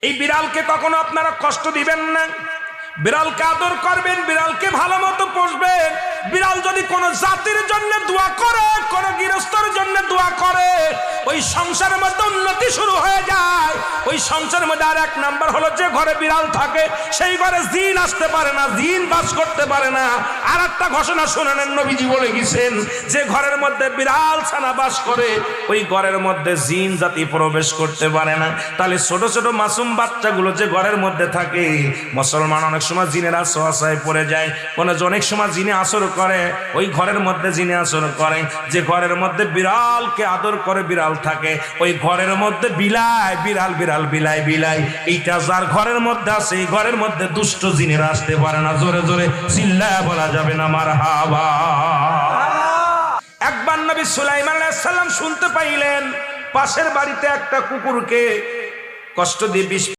এই বিড়ালকে কখনো আপনারা কষ্ট দিবেন না, বিড়ালকে আদর করবেন, বিড়ালকে ভালো মতো পুষবেন। বিড়াল যদি কোনো জাতির জন্য দোয়া করে, কোন গৃহস্থর জন্য দোয়া করে, ওই সংসারের মধ্যে উন্নতি শুরু হয়ে যায়। ওই সংসারের মধ্যে আর এক নাম্বার হলো, যে ঘরে বিড়াল থাকে সেই ঘরে জিন আসতে পারে না, জিন বাস করতে পারে না। আর একটা ঘোষণা শুনেন, নবীজি বলে গেছেন, যে ঘরের মধ্যে বিড়াল ছানা বাস করে ওই ঘরের মধ্যে জিন জাতি প্রবেশ করতে পারে না। তাহলে ছোট ছোট মাসুম বাচ্চাগুলো যে ঘরের মধ্যে থাকে, মুসলমান অনেক সময় জিনের আশ্রয় পড়ে যায়, অনেক সময় জিনে আসর করে, ওই ঘরের মধ্যে জিনে আসর করে। যে ঘরের মধ্যে বিড়ালকে আদর করে বিড়াল থাকে, ওই ঘরের মধ্যে বিলাই বিড়াল বিড়াল বিলাই বিলাই, এইটা যার ঘরের মধ্যে আছে, এই ঘরের মধ্যে দুষ্ট জিনেরা আসতে পারে না। জোরে জোরে চিল্লায়া বলা যাবে না মারহাবা। একবার নবী সুলাইমান আলাইহিস সালাম শুনতে পাইলেন, পাশের বাড়িতে একটা কুকুরকে কষ্ট দিয়ে